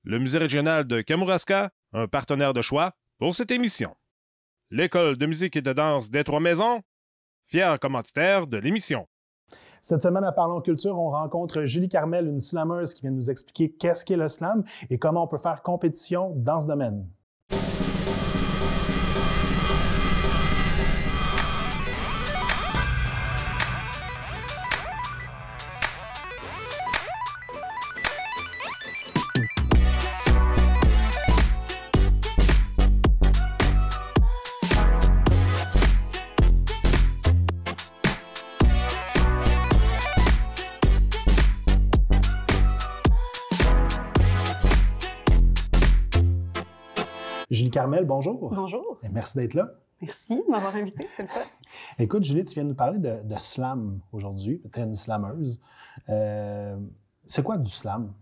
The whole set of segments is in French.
le Musée régional de Kamouraska, un partenaire de choix pour cette émission. L'École de musique et de danse des Trois-Maisons, fier commanditaire de l'émission. Cette semaine, à Parlons Culture, on rencontre Julie Carmel, une slameuse qui vient nous expliquer qu'est-ce qu'est le slam et comment on peut faire compétition dans ce domaine. Julie Carmel, bonjour. Bonjour. Et merci d'être là. Merci de m'avoir invité, c'est le fun. Écoute, Julie, tu viens nous parler de slam aujourd'hui. Tu es une slameuse. C'est quoi du slam?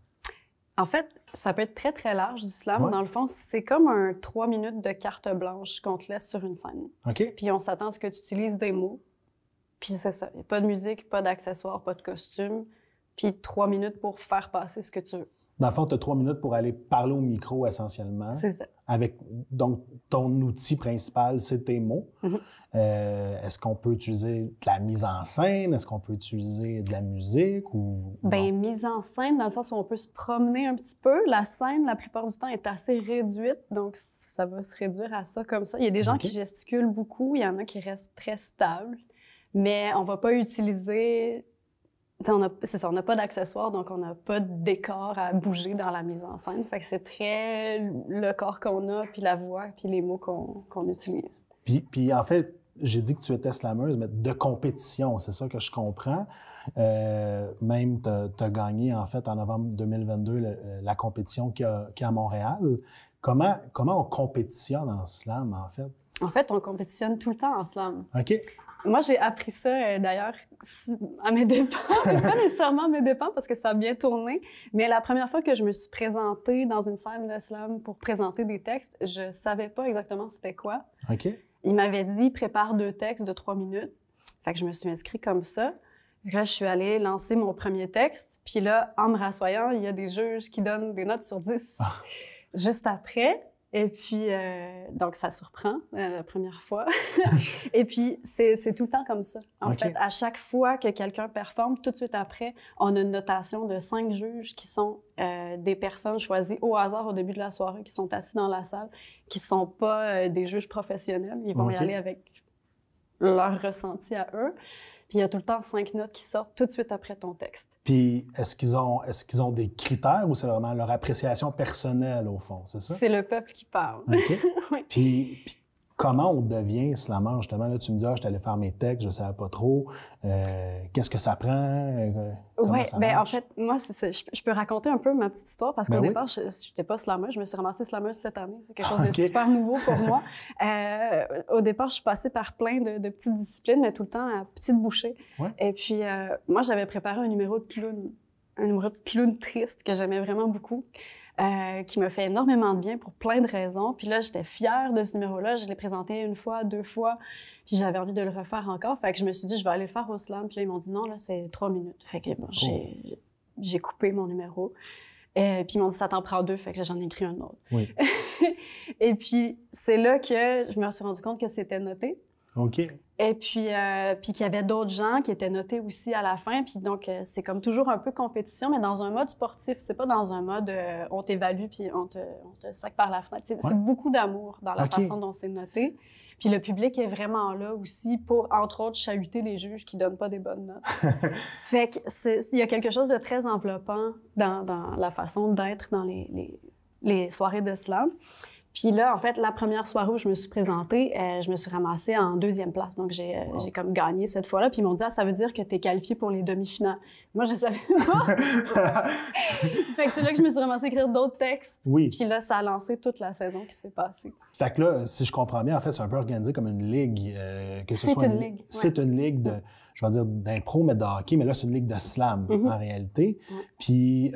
En fait, ça peut être très, très large du slam. Ouais. Dans le fond, c'est comme un 3 minutes de carte blanche qu'on te laisse sur une scène. OK. Puis on s'attend à ce que tu utilises des mots. Puis c'est ça. Il n'y a pas de musique, pas d'accessoires, pas de costume. Puis 3 minutes pour faire passer ce que tu veux. Dans le fond, tu as 3 minutes pour aller parler au micro essentiellement. C'est ça. Donc, ton outil principal, c'est tes mots. Mm-hmm. Est-ce qu'on peut utiliser de la mise en scène? Est-ce qu'on peut utiliser de la musique? Bien, mise en scène, dans le sens où on peut se promener un petit peu. La scène, la plupart du temps, est assez réduite. Donc, ça va se réduire à ça comme ça. Il y a des gens qui gesticulent beaucoup. Il y en a qui restent très stables. Mais on ne va pas utiliser... C'est ça, on n'a pas d'accessoires, donc on n'a pas de décor à bouger dans la mise en scène. Fait que c'est très le corps qu'on a, puis la voix, puis les mots qu'on utilise. Puis en fait, j'ai dit que tu étais slameuse, mais de compétition, c'est ça que je comprends. Même tu as gagné, en fait, en novembre 2022, la compétition qu'il y a à Montréal. Comment on compétitionne en slam, en fait? En fait, on compétitionne tout le temps en slam. OK. Moi, j'ai appris ça, d'ailleurs, à mes dépens. Pas nécessairement à mes dépens, parce que ça a bien tourné. Mais la première fois que je me suis présentée dans une scène de slam pour présenter des textes, je savais pas exactement c'était quoi. OK. Il m'avait dit « Prépare 2 textes de 3 minutes ». Fait que je me suis inscrite comme ça. Là, je suis allée lancer mon premier texte. Puis là, en me rassoyant, il y a des juges qui donnent des notes sur 10 juste après. Et puis, donc, ça surprend la première fois. Et puis, c'est tout le temps comme ça. En fait, à chaque fois que quelqu'un performe, tout de suite après, on a une notation de 5 juges qui sont des personnes choisies au hasard au début de la soirée, qui sont assis dans la salle, qui ne sont pas des juges professionnels. Ils vont y aller avec leur ressenti à eux. Puis il y a tout le temps 5 notes qui sortent tout de suite après ton texte. Puis est-ce qu'ils ont des critères ou c'est vraiment leur appréciation personnelle, au fond, c'est ça? C'est le peuple qui parle. OK. Oui. Puis comment on devient slameur, justement? Là, tu me dis, je suis allé faire mes textes, je ne savais pas trop. Qu'est-ce que ça prend? Oui, bien, en marche? fait, moi, je peux raconter un peu ma petite histoire parce qu'au départ, je n'étais pas slameuse. Je me suis ramassée slameuse cette année. C'est quelque chose de super nouveau pour moi. Au départ, je suis passée par plein de petites disciplines, mais tout le temps à petite bouchée. Ouais. Et puis, moi, j'avais préparé un numéro de clown triste que j'aimais vraiment beaucoup. Qui me fait énormément de bien pour plein de raisons. Puis là, j'étais fière de ce numéro-là. Je l'ai présenté 1 fois, 2 fois, puis j'avais envie de le refaire encore. Fait que je me suis dit, je vais aller le faire au slam. Puis là, ils m'ont dit, non, là, c'est 3 minutes. Fait que bon, j'ai coupé mon numéro. Puis ils m'ont dit, ça t'en prend 2. Fait que j'en ai écrit un autre. Oui. Et puis, c'est là que je me suis rendu compte que c'était noté. OK. Et puis qu'il y avait d'autres gens qui étaient notés aussi à la fin. Puis donc, c'est comme toujours un peu compétition, mais dans un mode sportif. C'est pas dans un mode on t'évalue puis on te sac par la fenêtre. C'est beaucoup d'amour dans la façon dont c'est noté. Puis le public est vraiment là aussi pour, entre autres, chahuter les juges qui donnent pas des bonnes notes. Fait que il y a quelque chose de très enveloppant dans la façon d'être dans les soirées de slam. Puis là, en fait, la première soirée où je me suis présentée, je me suis ramassée en 2e place. Donc, j'ai comme gagné cette fois-là. Puis ils m'ont dit, ça veut dire que tu es qualifiée pour les demi-finales. Moi, je savais pas. Fait que c'est là que je me suis ramassée à écrire d'autres textes. Oui. Puis là, ça a lancé toute la saison qui s'est passée. Fait que là, si je comprends bien, en fait, c'est un peu organisé comme une ligue. C'est une ligue. C'est une ligue de, je vais dire, d'impro, mais de hockey. Mais là, c'est une ligue de slam, en réalité. Puis,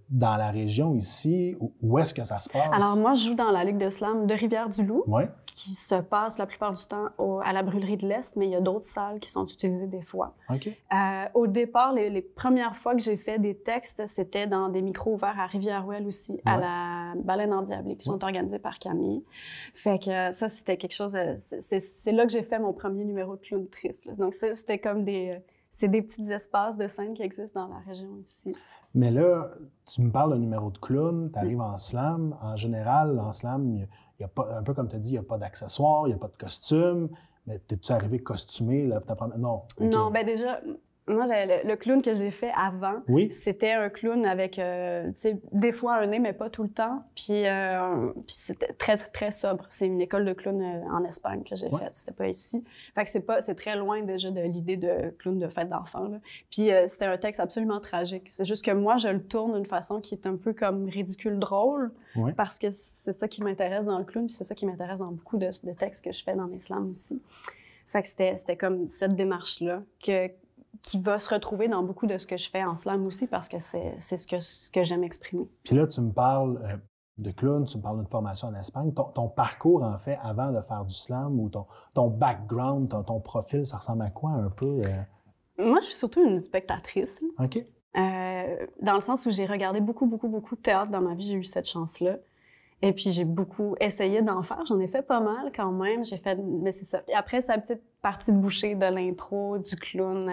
dans la région ici, où est-ce que ça se passe? Alors, moi, je joue dans la ligue de slam de Rivière-du-Loup. Ouais. qui se passe la plupart du temps à la brûlerie de l'Est, mais il y a d'autres salles qui sont utilisées des fois. OK. Au départ, les premières fois que j'ai fait des textes, c'était dans des micros ouverts à Rivière-Ouelle aussi, à la Baleine endiablée, qui sont organisés par Camille. Fait que ça, c'était quelque chose... c'est là que j'ai fait mon premier numéro de clown triste. Là. Donc, c'était comme c'est des petits espaces de scène qui existent dans la région ici. Mais là, tu me parles de numéro de clown, tu arrives en slam. En général, en slam, il y a pas, un peu comme tu as dit, il n'y a pas d'accessoires, il n'y a pas de costume. Mais t'es-tu arrivé costumé? Là, non. Okay. Non, bien déjà, moi, le clown que j'ai fait avant, c'était un clown avec, tu sais, des fois un nez, mais pas tout le temps. Puis c'était très, très sobre. C'est une école de clown en Espagne que j'ai faite. C'était pas ici. Fait que c'est très loin déjà de l'idée de clown de fête d'enfant. Là. Puis c'était un texte absolument tragique. C'est juste que moi, je le tourne d'une façon qui est un peu comme ridicule drôle. Parce que c'est ça qui m'intéresse dans le clown. Puis c'est ça qui m'intéresse dans beaucoup de textes que je fais dans mes slams aussi. Fait que c'était comme cette démarche-là qui va se retrouver dans beaucoup de ce que je fais en slam aussi, parce que c'est ce que j'aime exprimer. Puis là, tu me parles de clown, tu me parles d'une formation en Espagne. Ton parcours, en fait, avant de faire du slam, ou ton background, ton profil, ça ressemble à quoi un peu? Moi, je suis surtout une spectatrice. OK. Dans le sens où j'ai regardé beaucoup de théâtre dans ma vie, j'ai eu cette chance-là. Et puis, j'ai beaucoup essayé d'en faire. J'en ai fait pas mal quand même. Mais c'est ça. Et après, c'est la petite partie de bouchée de l'impro, du clown,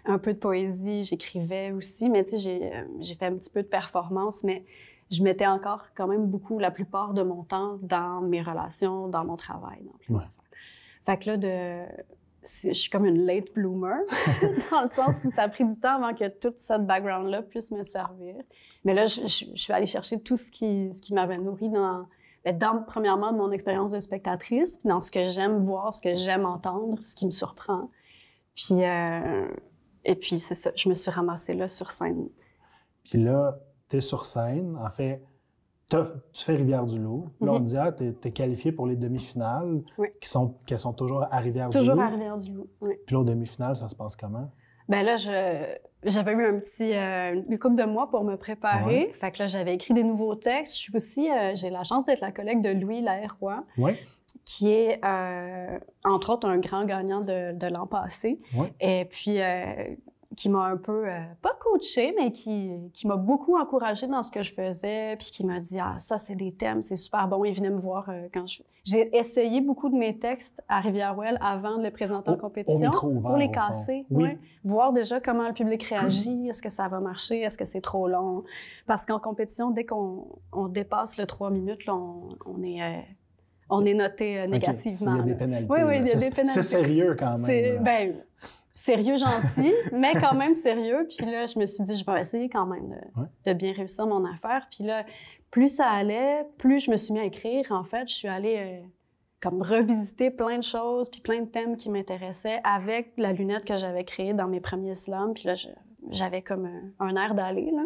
un peu de poésie. J'écrivais aussi. Mais tu sais, j'ai fait un petit peu de performance. Mais je mettais encore quand même beaucoup, la plupart de mon temps, dans mes relations, dans mon travail. Dans plein d'affaires. Fait que là, je suis comme une late bloomer, dans le sens où ça a pris du temps avant que tout ce background-là puisse me servir. Mais là, je suis allée chercher tout ce qui m'avait nourri premièrement, mon expérience de spectatrice, puis dans ce que j'aime voir, ce que j'aime entendre, ce qui me surprend. Puis, et puis, c'est ça, je me suis ramassée là, sur scène. Puis là, t'es sur scène, en fait... Tu fais Rivière-du-Loup. Là, on dit, t'es qualifié pour les demi-finales, qui sont toujours à Rivière-du-Loup. Toujours à Rivière-du-Loup, oui. Puis là, aux demi-finales, ça se passe comment? Bien là, j'avais eu une couple de mois pour me préparer. Ouais. Fait que là, j'avais écrit des nouveaux textes. Je suis aussi, j'ai la chance d'être la collègue de Louis Laherroy, qui est, entre autres, un grand gagnant de l'an passé. Ouais. Et puis... qui m'a un peu, pas coachée, mais qui m'a beaucoup encouragée dans ce que je faisais, puis qui m'a dit « Ah, ça, c'est des thèmes, c'est super bon. » Il venait me voir quand j'ai essayé beaucoup de mes textes à Rivière-Ouelle avant de les présenter en compétition, pour les casser, voir déjà comment le public réagit, est-ce que ça va marcher, est-ce que c'est trop long. Parce qu'en compétition, dès qu'on dépasse le 3 minutes, là, on est noté négativement. Il y a des pénalités. Oui, il y a des pénalités. C'est sérieux quand même. Sérieux, gentil, mais quand même sérieux. Puis là, je me suis dit, je vais essayer quand même de bien réussir mon affaire. Puis là, plus ça allait, plus je me suis mis à écrire. En fait, je suis allée comme revisiter plein de choses, puis plein de thèmes qui m'intéressaient avec la lunette que j'avais créée dans mes premiers slams. Puis là, j'avais comme un air d'aller, là.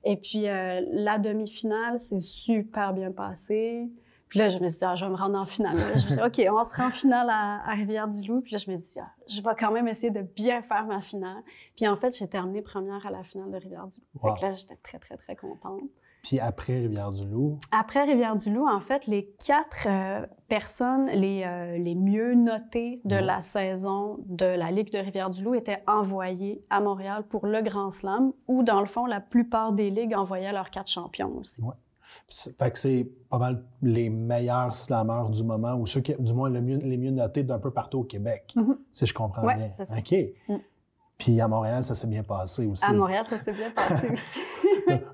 Et puis, la demi-finale s'est super bien passée. Puis là, je me suis dit, je vais me rendre en finale. Là, je me suis dit, OK, on se rend en finale à Rivière-du-Loup. Puis là, je me suis dit, je vais quand même essayer de bien faire ma finale. Puis en fait, j'ai terminé première à la finale de Rivière-du-Loup. Donc là, j'étais très, très, très contente. Puis après Rivière-du-Loup? Après Rivière-du-Loup, en fait, les 4 personnes les mieux notées de la saison de la Ligue de Rivière-du-Loup étaient envoyées à Montréal pour le Grand Slam, où, dans le fond, la plupart des ligues envoyaient leurs 4 champions aussi. Ouais. Fait que c'est pas mal les meilleurs slammeurs du moment, ou ceux qui, du moins, les mieux notés d'un peu partout au Québec, si je comprends bien. C'est ça. OK. Puis à Montréal, ça s'est bien passé aussi. À Montréal, ça s'est bien passé aussi.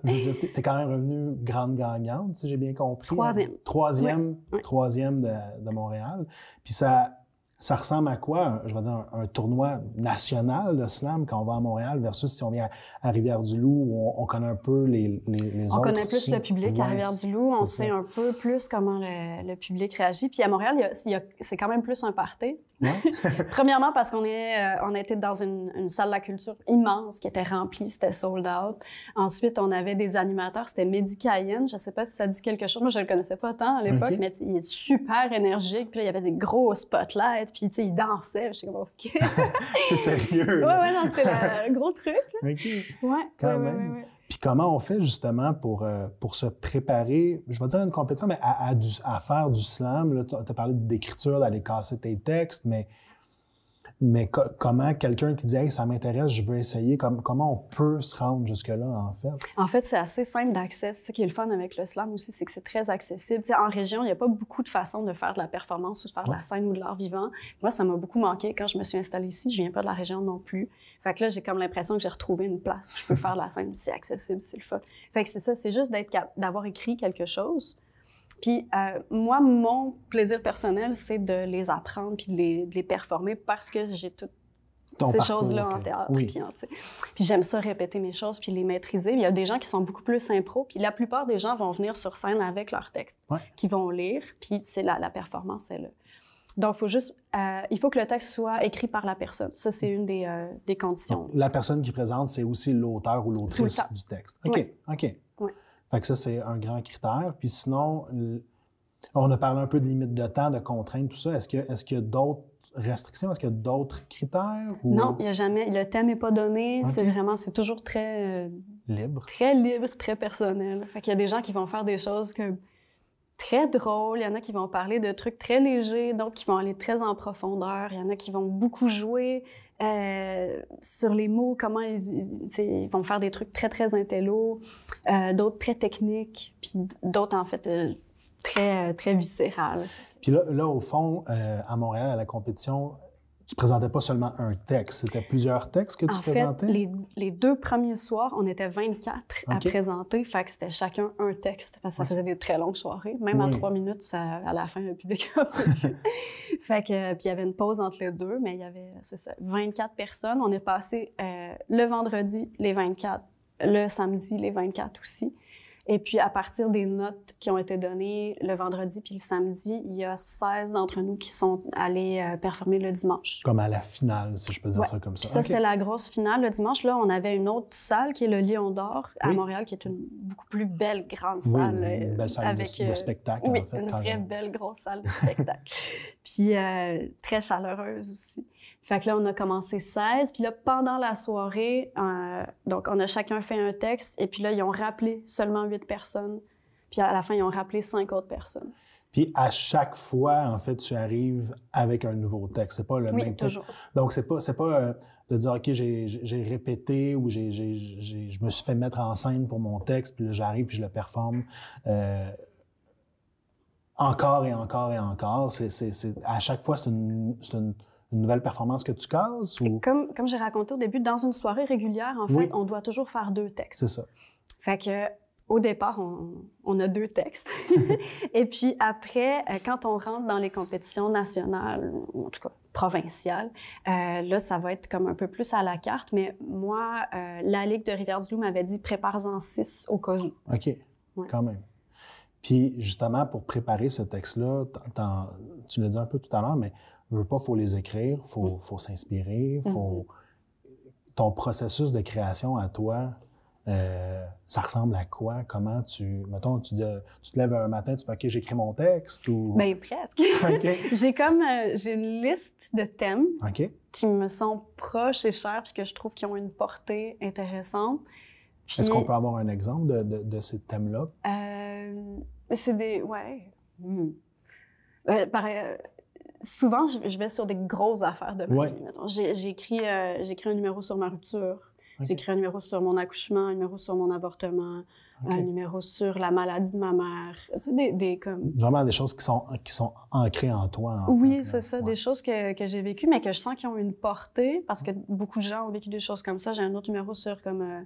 Je veux dire, t'es quand même revenue grande gagnante, si j'ai bien compris. Troisième de Montréal. Puis ça ressemble à quoi, je vais dire, un tournoi national de slam quand on va à Montréal versus si on vient à Rivière-du-Loup où on connaît un peu les autres. On connaît plus le public à Rivière-du-Loup, on sait un peu plus comment le public réagit. Puis à Montréal, c'est quand même plus un party. Ouais. Premièrement parce qu'on on était dans une salle de la culture immense qui était remplie, c'était sold out. Ensuite, on avait des animateurs, c'était Mehdi Cayenne, je sais pas si ça dit quelque chose, moi je le connaissais pas tant à l'époque, mais il est super énergique, puis là, il y avait des gros spotlights, puis il dansait, je sais comme OK. C'est sérieux. Ouais, non, c'est le gros truc. OK. Ouais, quand même. Ouais. Puis comment on fait justement pour se préparer, je vais dire une compétition, mais à faire du slam? Tu as parlé d'écriture, d'aller casser tes textes, mais comment quelqu'un qui dit « Hey, ça m'intéresse, je veux essayer », comment on peut se rendre jusque-là, en fait? En fait, c'est assez simple d'accès. C'est ce qui est le fun avec le slam aussi, c'est que c'est très accessible. T'sais, en région, il n'y a pas beaucoup de façons de faire de la performance ou de faire de la scène ou de l'art vivant. Moi, ça m'a beaucoup manqué quand je me suis installée ici. Je viens pas de la région non plus. Fait que là, j'ai comme l'impression que j'ai retrouvé une place où je peux faire de la scène aussi accessible, c'est le fun. Fait que c'est ça, c'est juste d'avoir écrit quelque chose. Puis moi, mon plaisir personnel, c'est de les apprendre puis de les performer parce que j'ai toutes ces choses-là en théâtre. Oui. Puis j'aime ça répéter mes choses puis les maîtriser. Il y a des gens qui sont beaucoup plus impro, puis la plupart des gens vont venir sur scène avec leur texte, qu'ils vont lire, puis c'est la performance est là. Donc, il faut que le texte soit écrit par la personne. Ça, c'est une des conditions. Donc, la personne qui présente, c'est aussi l'auteur ou l'autrice du texte. OK, oui. OK. Oui. Fait que ça, c'est un grand critère. Puis sinon, on a parlé un peu de limite de temps, de contraintes, tout ça. Est-ce qu'il y a d'autres restrictions? Est-ce qu'il y a d'autres critères? Ou... Non, il n'y a jamais. Le thème n'est pas donné. Okay. C'est toujours très... libre. Très libre, très personnel. Fait qu'il y a des gens qui vont faire des choses très drôles. Il y en a qui vont parler de trucs très légers, d'autres qui vont aller très en profondeur. Il y en a qui vont beaucoup jouer sur les mots, comment ils vont faire des trucs très, très intello, d'autres très techniques, puis d'autres, en fait, très, très viscérales. Puis là, au fond, à Montréal, à la compétition, tu présentais pas seulement un texte, c'était plusieurs textes que tu présentais? En fait, les 2 premiers soirs, on était 24 à présenter, fait que c'était chacun un texte, parce que ça faisait des très longues soirées. Même en 3 minutes, à la fin, le public a pu. Fait que, puis il y avait une pause entre les deux, mais il y avait, c'est ça, 24 personnes. On est passé le vendredi, les 24, le samedi, les 24 aussi. Et puis, à partir des notes qui ont été données le vendredi puis le samedi, il y a 16 d'entre nous qui sont allés performer le dimanche. Comme à la finale, si je peux dire ça comme ça. Puis ça, c'était la grosse finale. Le dimanche, là, on avait une autre salle qui est le Lion d'or à Montréal, qui est une beaucoup plus belle grande salle. Oui, une belle salle avec, de spectacle, oui, en fait. Une vraie belle grosse salle de spectacle. Puis très chaleureuse aussi. Fait que là, on a commencé 16. Puis là, pendant la soirée, donc on a chacun fait un texte. Et puis là, ils ont rappelé seulement 8 personnes. Puis à la fin, ils ont rappelé 5 autres personnes. Puis à chaque fois, en fait, tu arrives avec un nouveau texte. C'est pas le même toujours. texte. Donc, c'est pas de dire, OK, j'ai répété ou je me suis fait mettre en scène pour mon texte, puis là, j'arrive puis je le performe encore et encore et encore. À chaque fois, c'est une nouvelle performance que tu casses? Ou... Comme j'ai raconté au début, dans une soirée régulière, en fait, on doit toujours faire 2 textes. C'est ça. Fait que, au départ, on a 2 textes. Et puis après, quand on rentre dans les compétitions nationales, ou en tout cas provinciales, là, ça va être comme un peu plus à la carte. Mais moi, la Ligue de Rivière-du-Loup m'avait dit « prépare-en 6 au cas où ». OK, quand même. Puis justement, pour préparer ce texte-là, tu l'as dit un peu tout à l'heure, mais je veux pas, il faut les écrire, il faut s'inspirer, ton processus de création à toi, ça ressemble à quoi? Comment mettons, tu te lèves un matin, tu fais « OK, j'écris mon texte » ou... Bien, presque. Okay. J'ai une liste de thèmes qui me sont proches et chers puis que je trouve qu'ils ont une portée intéressante. Puis... Est-ce qu'on peut avoir un exemple de ces thèmes-là? C'est des... Ouais. Souvent, je vais sur des grosses affaires de ma vie. Mettons. J'ai écrit un numéro sur ma rupture. J'ai écrit un numéro sur mon accouchement, un numéro sur mon avortement, un numéro sur la maladie de ma mère. Tu sais, comme... Vraiment des choses qui sont ancrées en toi. Oui, c'est ça. Des choses que j'ai vécues, mais que je sens qu'ils ont une portée, parce que beaucoup de gens ont vécu des choses comme ça. J'ai un autre numéro sur comme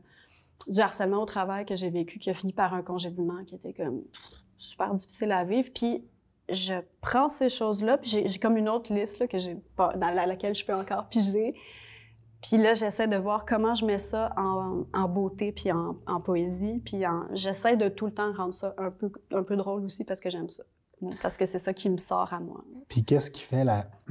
du harcèlement au travail que j'ai vécu, qui a fini par un congédiement, qui était comme super difficile à vivre. Puis je prends ces choses-là, puis j'ai comme une autre liste là, que j'ai pas, dans laquelle je peux encore piger. Puis là, j'essaie de voir comment je mets ça en beauté puis en poésie. Puis j'essaie de tout le temps rendre ça un peu drôle aussi parce que j'aime ça. Parce que c'est ça qui me sort à moi. Puis qu'est-ce qui fait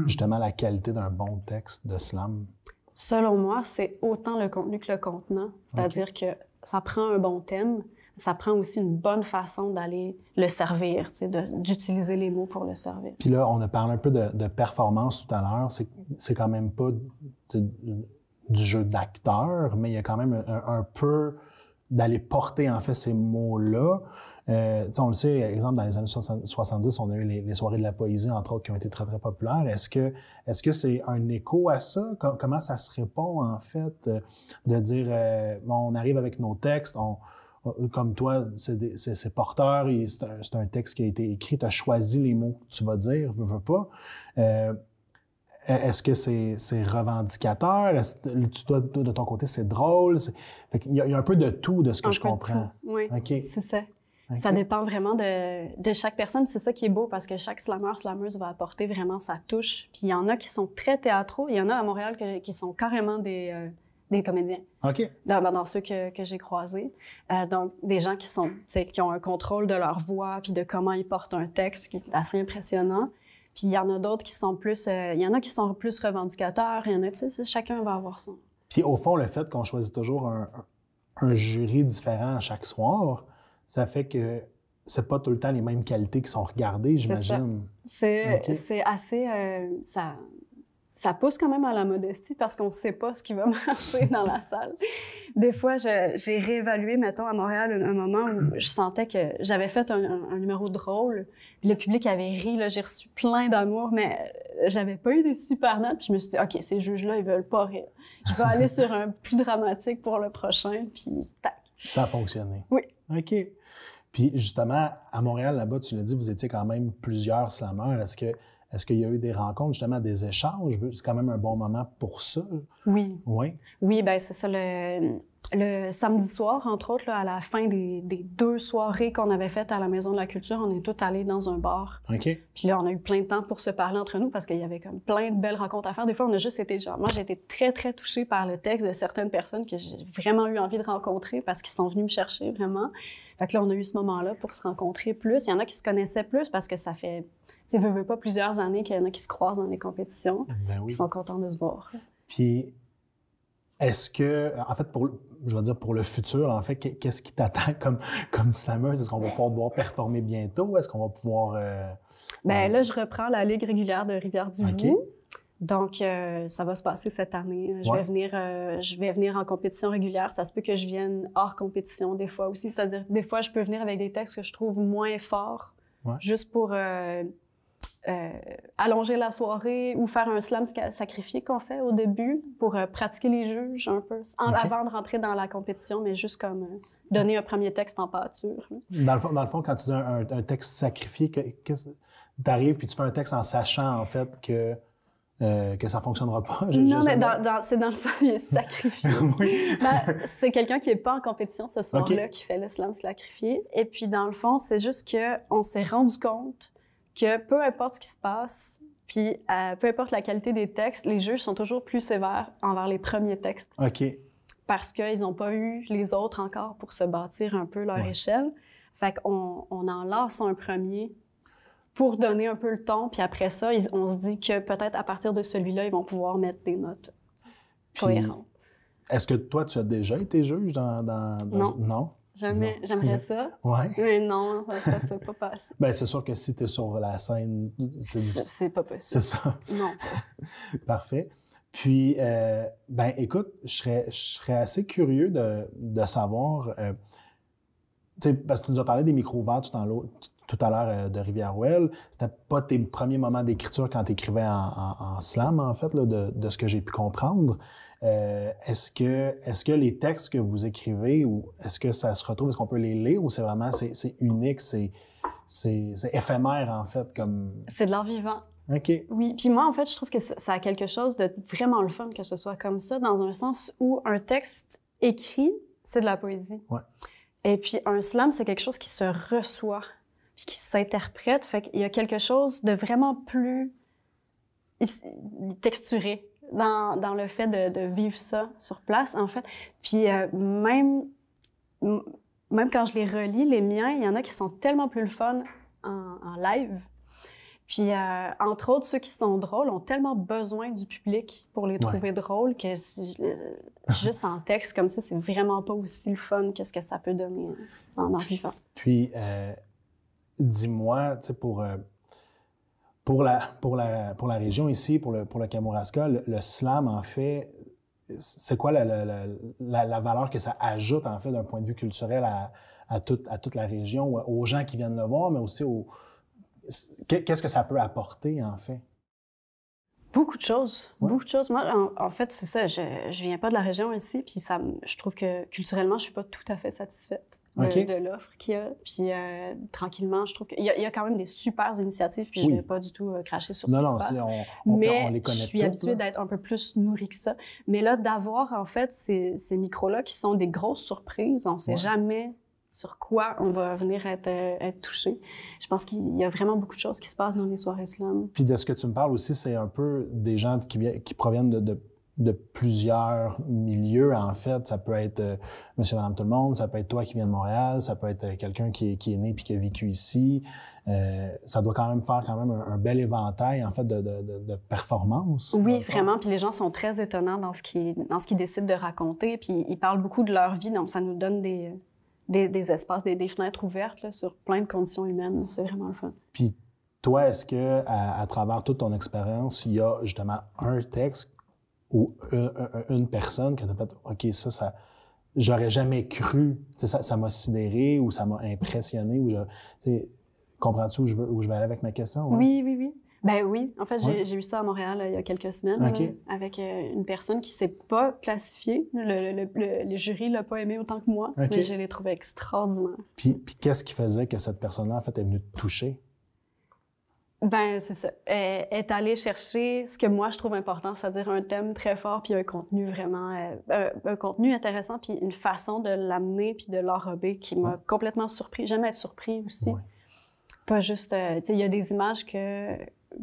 justement la qualité d'un bon texte de slam? Selon moi, c'est autant le contenu que le contenant. C'est-à-dire que ça prend un bon thème, ça prend aussi une bonne façon d'aller le servir, d'utiliser les mots pour le servir. Puis là, on a parlé un peu de performance tout à l'heure. C'est quand même pas du jeu d'acteur, mais il y a quand même un peu d'aller porter, en fait, ces mots-là. On le sait, exemple, dans les années 70, on a eu les soirées de la poésie, entre autres, qui ont été très, très populaires. Est-ce que c'est un écho à ça? Comment ça se répond, en fait, de dire, on arrive avec nos textes, comme toi, c'est porteur, c'est un texte qui a été écrit, tu as choisi les mots que tu vas dire, veux pas. Est-ce que c'est revendicateur? Est-ce que toi, de ton côté, c'est drôle? Il y a un peu de tout, de ce que je comprends. Oui, okay. C'est ça. Okay. Ça dépend vraiment de chaque personne. C'est ça qui est beau parce que chaque slameuse va apporter vraiment sa touche. Puis il y en a qui sont très théâtraux. Il y en a à Montréal qui sont carrément des comédiens. OK. Dans ceux que j'ai croisés. Donc, des gens qui ont un contrôle de leur voix puis de comment ils portent un texte qui est assez impressionnant. Puis il y en a d'autres qui sont plus... il y en a qui sont plus revendicateurs. Il y en a, tu sais, chacun va avoir son... Puis au fond, le fait qu'on choisit toujours un jury différent à chaque soir, ça fait que c'est pas tout le temps les mêmes qualités qui sont regardées, j'imagine. C'est assez... Ça pousse quand même à la modestie parce qu'on ne sait pas ce qui va marcher dans la salle. Des fois, j'ai réévalué, mettons, à Montréal, un moment où je sentais que j'avais fait un numéro drôle, puis le public avait ri, là, j'ai reçu plein d'amour, mais j'avais pas eu des super notes, puis je me suis dit, OK, ces juges-là, ils veulent pas rire. Je vais aller sur un plus dramatique pour le prochain, puis tac. Ça a fonctionné. Oui. OK. Puis justement, à Montréal, là-bas, tu l'as dit, vous étiez quand même plusieurs slameurs. Est-ce qu'il y a eu des rencontres, justement, des échanges? C'est quand même un bon moment pour ça. Oui. Oui? Oui, bien, c'est ça. Le samedi soir, entre autres, là, à la fin des 2 soirées qu'on avait faites à la Maison de la Culture, on est tous allés dans un bar. OK. Puis là, on a eu plein de temps pour se parler entre nous parce qu'il y avait comme plein de belles rencontres à faire. Des fois, on a juste été genre... Moi, j'ai été très, très touchée par le texte de certaines personnes que j'ai vraiment eu envie de rencontrer parce qu'ils sont venus me chercher, vraiment. Fait que là, on a eu ce moment-là pour se rencontrer plus. Il y en a qui se connaissaient plus parce que ça fait... Tu sais, veux pas plusieurs années qu'il y en a qui se croisent dans les compétitions. Ben oui. Ils sont contents de se voir. Puis, est-ce que, en fait, je vais dire pour le futur, en fait, qu'est-ce qui t'attend comme slameuse? Est-ce qu'on va pouvoir devoir performer bientôt? Est-ce qu'on va pouvoir... Là, je reprends la Ligue régulière de Rivière-du-Loup. Okay. Donc, ça va se passer cette année. Je vais venir en compétition régulière. Ça se peut que je vienne hors compétition des fois aussi. C'est-à-dire, des fois, je peux venir avec des textes que je trouve moins forts, juste pour allonger la soirée ou faire un slam sacrifié qu'on fait au début pour pratiquer les juges un peu, avant de rentrer dans la compétition, mais juste comme donner un premier texte en pâture. Dans le fond, quand tu dis un texte sacrifié, t'arrives puis tu fais un texte en sachant, en fait, que ça fonctionnera pas. Non, mais c'est dans le sens, il est sacrifié. Oui. C'est quelqu'un qui n'est pas en compétition ce soir-là qui fait le slam sacrifié. Et puis, dans le fond, c'est juste qu'on s'est rendu compte que peu importe ce qui se passe, puis peu importe la qualité des textes, les juges sont toujours plus sévères envers les premiers textes. OK. Parce qu'ils n'ont pas eu les autres encore pour se bâtir un peu leur échelle. Fait qu'on en lance un premier pour donner un peu le ton, puis après ça, on se dit que peut-être à partir de celui-là, ils vont pouvoir mettre des notes cohérentes. Est-ce que toi, tu as déjà été juge dans... Non? Jamais. J'aimerais ça. Ouais. Mais non, ça ne s'est pas passé. Bien, c'est sûr que si tu es sur la scène, c'est pas possible. C'est ça. Non. Parfait. Puis, écoute, je serais assez curieux de savoir... parce que tu nous as parlé des micros ouverts tout à l'heure de Rivière-Ouelle. C'était pas tes premiers moments d'écriture quand tu écrivais en slam, en fait, là, de ce que j'ai pu comprendre. Est-ce que les textes que vous écrivez, ou est-ce que ça se retrouve, est-ce qu'on peut les lire, ou c'est vraiment, c'est unique, c'est éphémère, en fait, comme... C'est de l'art vivant. OK. Oui, puis moi, en fait, je trouve que ça a quelque chose de vraiment le fun que ce soit comme ça, dans un sens où un texte écrit, c'est de la poésie. Ouais. Et puis un slam, c'est quelque chose qui se reçoit, puis qui s'interprète. Fait qu'il y a quelque chose de vraiment plus texturé dans le fait de vivre ça sur place, en fait. Puis même quand je les relis, les miens, il y en a qui sont tellement plus le fun en live. Puis, entre autres, ceux qui sont drôles ont tellement besoin du public pour les trouver drôles que juste en texte comme ça, c'est vraiment pas aussi le fun que ce que ça peut donner en vivant. Puis, dis-moi, tu sais, pour la région ici, pour le Kamouraska, le slam, en fait, c'est quoi la valeur que ça ajoute, en fait, d'un point de vue culturel à toute la région, aux gens qui viennent le voir, mais aussi qu'est-ce que ça peut apporter, en fait? Beaucoup de choses. Ouais. Beaucoup de choses. Moi, en fait, c'est ça. Je viens pas de la région ici, puis je trouve que culturellement, je suis pas tout à fait satisfaite de l'offre qu'il y a. Puis tranquillement, je trouve qu'il y a quand même des super initiatives, puis je vais pas du tout cracher sur ce qui se passe. On mais les connaît je suis habituée d'être un peu plus nourrie que ça. Mais là, d'avoir en fait ces micros-là qui sont des grosses surprises, on sait jamais sur quoi on va venir être touché. Je pense qu'il y a vraiment beaucoup de choses qui se passent dans les soirées slam. Puis de ce que tu me parles aussi, c'est un peu des gens qui proviennent de plusieurs milieux, en fait. Ça peut être monsieur, madame, tout le monde, ça peut être toi qui viens de Montréal, ça peut être quelqu'un qui est né puis qui a vécu ici. Ça doit quand même faire un bel éventail, en fait, de performances. Oui, vraiment. Puis les gens sont très étonnants dans ce qu'ils décident de raconter. Puis ils parlent beaucoup de leur vie, donc ça nous donne des espaces, des fenêtres ouvertes là, sur plein de conditions humaines. C'est vraiment le fun. Puis toi, est-ce que à travers toute ton expérience, il y a justement un texte ou une personne que tu as fait « OK, ça j'aurais jamais cru, ça m'a sidéré ou ça m'a impressionné » ou comprends-tu où je vais aller avec ma question? Ouais? Oui. Ben oui. En fait, j'ai eu ça à Montréal il y a quelques semaines avec une personne qui s'est pas classifiée. Le jury l'a pas aimé autant que moi, mais je l'ai trouvé extraordinaire. Puis qu'est-ce qui faisait que cette personne-là, en fait, est venue te toucher? Ben c'est ça. Elle est allée chercher ce que moi je trouve important, c'est-à-dire un thème très fort puis un contenu vraiment un contenu intéressant puis une façon de l'amener puis de l'enrober qui m'a complètement surpris. J'aime être surpris aussi. Ouais. Pas juste, tu sais, il y a des images que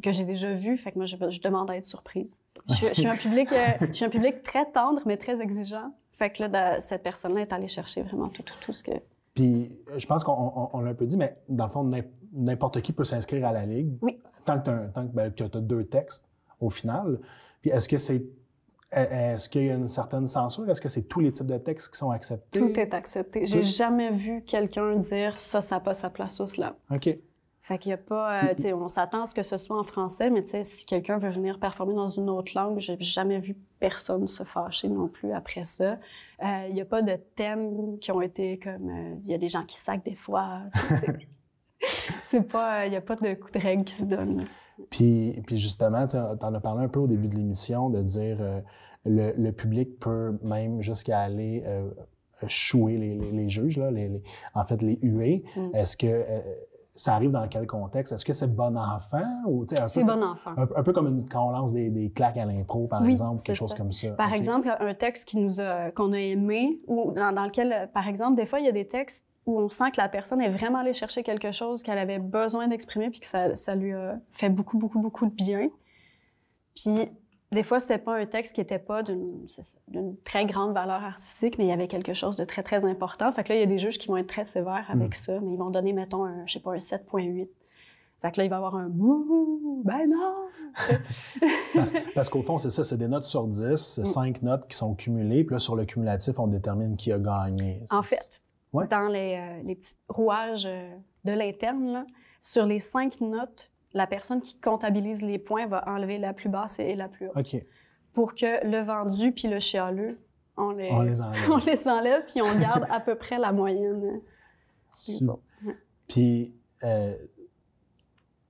j'ai déjà vues, fait que moi je demande à être surprise. Je suis un public très tendre mais très exigeant. Fait que là cette personne-là est allée chercher vraiment tout ce que. Puis je pense qu'on l'a un peu dit, mais dans le fond, n'importe qui peut s'inscrire à la Ligue. Oui. Tant que tu as 2 textes au final. Puis est-ce qu'il y a une certaine censure? Est-ce que c'est tous les types de textes qui sont acceptés? Tout est accepté. J'ai jamais vu quelqu'un dire ça n'a pas sa place au slam. OK. Fait qu'il y a pas, tu sais, on s'attend à ce que ce soit en français, mais tu sais, si quelqu'un veut venir performer dans une autre langue, j'ai jamais vu personne se fâcher non plus après ça. Il y a pas de thèmes qui ont été comme, il y a des gens qui sacent des fois. C'est pas, il y a pas de coup de règle qui se donne. Puis justement, tu en as parlé un peu au début de l'émission, de dire le public peut même jusqu'à aller chouer les juges, là, en fait, les huer. Est-ce que ça arrive dans quel contexte? Est-ce que c'est bon enfant? Ou, c'est bon enfant. Un peu comme quand on lance des claques à l'impro, par exemple, quelque chose comme ça. Par exemple, un texte qu'on a aimé, ou dans lequel, par exemple, des fois, il y a des textes où on sent que la personne est vraiment allée chercher quelque chose qu'elle avait besoin d'exprimer puis que ça lui a fait beaucoup de bien. Puis des fois, c'était pas un texte qui était pas d'une très grande valeur artistique, mais il y avait quelque chose de très, très important. Fait que là, il y a des juges qui vont être très sévères avec ça, mais ils vont donner, mettons, un 7.8. Fait que là, il va y avoir un « Mouh! Ben non! » Parce qu'au fond, c'est ça, c'est des notes sur 10, c'est 5 notes qui sont cumulées, puis là, sur le cumulatif, on détermine qui a gagné. En fait, dans les petits rouages de l'interne, là, sur les 5 notes, la personne qui comptabilise les points va enlever la plus basse et la plus haute. OK. Pour que le vendu puis le chialeux, on les enlève. On les enlève puis on garde à peu près la moyenne. Puis,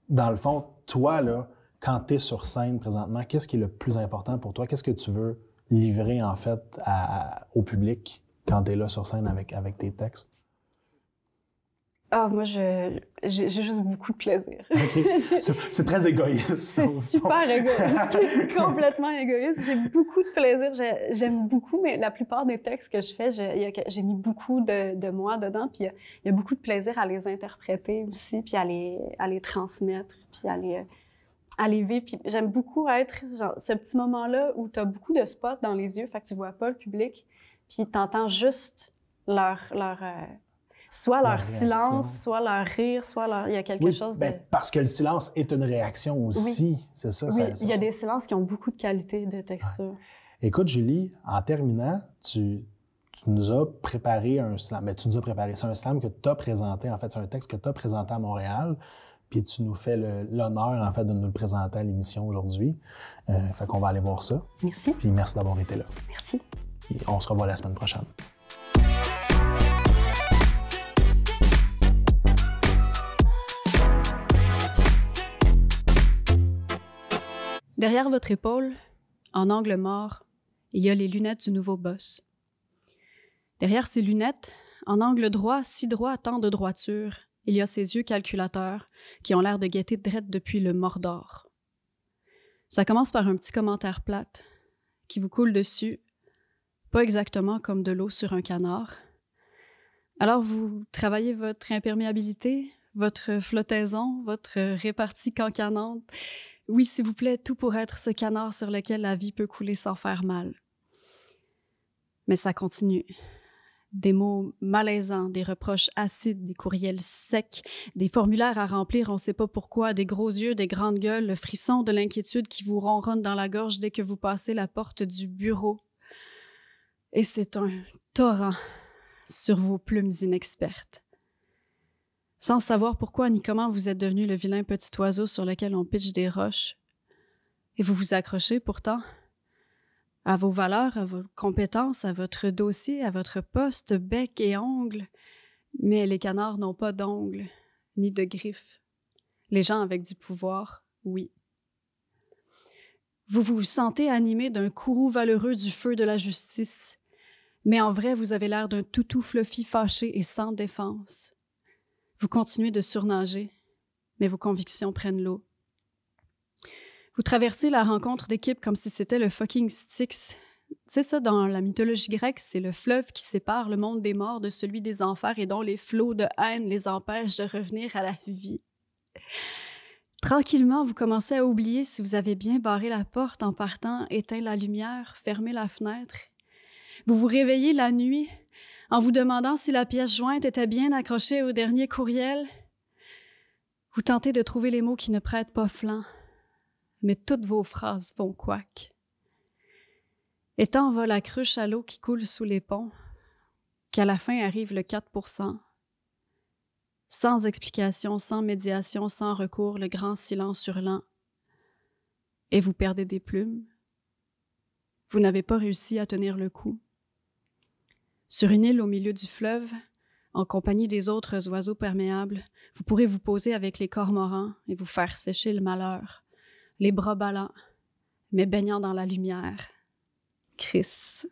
dans le fond, toi, là, quand tu es sur scène présentement, qu'est-ce qui est le plus important pour toi? Qu'est-ce que tu veux livrer, en fait, au public quand tu es là sur scène avec tes textes? Ah, moi, j'ai juste beaucoup de plaisir. Okay. C'est très égoïste. C'est super égoïste. Complètement égoïste. J'ai beaucoup de plaisir. J'aime beaucoup, mais la plupart des textes que je fais, j'ai mis beaucoup de moi dedans. Puis il y a beaucoup de plaisir à les interpréter aussi, puis à les transmettre, puis à les vivre. Puis j'aime beaucoup être genre, ce petit moment-là où tu as beaucoup de spots dans les yeux, fait que tu vois pas le public, puis tu entends juste soit leur silence, soit leur rire, soit il y a quelque chose de... Parce que le silence est une réaction aussi, c'est ça? Oui, il y a des silences qui ont beaucoup de qualité de texture. Écoute, Julie, en terminant, tu nous as préparé un slam. Mais tu nous as préparé, c'est un slam que tu as présenté, en fait, c'est un texte que tu as présenté à Montréal. puis tu nous fais l'honneur, en fait, de nous le présenter à l'émission aujourd'hui. Fait qu'on va aller voir ça. Merci. Puis merci d'avoir été là. Merci. Et on se revoit la semaine prochaine. Derrière votre épaule, en angle mort, il y a les lunettes du nouveau boss. Derrière ces lunettes, en angle droit, si droit, tant de droiture, il y a ces yeux calculateurs qui ont l'air de guetter drette depuis le Mordor. Ça commence par un petit commentaire plate qui vous coule dessus, pas exactement comme de l'eau sur un canard. Alors vous travaillez votre imperméabilité, votre flottaison, votre répartie cancanante. Oui, s'il vous plaît, tout pour être ce canard sur lequel la vie peut couler sans faire mal. Mais ça continue. Des mots malaisants, des reproches acides, des courriels secs, des formulaires à remplir, on ne sait pas pourquoi, des gros yeux, des grandes gueules, le frisson de l'inquiétude qui vous ronronne dans la gorge dès que vous passez la porte du bureau. Et c'est un torrent sur vos plumes inexpertes. Sans savoir pourquoi ni comment vous êtes devenu le vilain petit oiseau sur lequel on pitche des roches. Et vous vous accrochez pourtant à vos valeurs, à vos compétences, à votre dossier, à votre poste, bec et ongles. Mais les canards n'ont pas d'ongles, ni de griffes. Les gens avec du pouvoir, oui. Vous vous sentez animé d'un courroux valeureux du feu de la justice, mais en vrai, vous avez l'air d'un toutou fluffy fâché et sans défense. Vous continuez de surnager, mais vos convictions prennent l'eau. Vous traversez la rencontre d'équipe comme si c'était le fucking Styx. Tu sais ça, dans la mythologie grecque, c'est le fleuve qui sépare le monde des morts de celui des enfers et dont les flots de haine les empêchent de revenir à la vie. Tranquillement, vous commencez à oublier si vous avez bien barré la porte en partant, éteint la lumière, fermé la fenêtre. Vous vous réveillez la nuit en vous demandant si la pièce jointe était bien accrochée au dernier courriel. Vous tentez de trouver les mots qui ne prêtent pas flanc, mais toutes vos phrases vont couac. Et tant va la cruche à l'eau qui coule sous les ponts, qu'à la fin arrive le 4%. Sans explication, sans médiation, sans recours, le grand silence hurlant. Et vous perdez des plumes. Vous n'avez pas réussi à tenir le coup. Sur une île au milieu du fleuve, en compagnie des autres oiseaux perméables, vous pourrez vous poser avec les cormorans et vous faire sécher le malheur, les bras ballants, mais baignant dans la lumière. Chris.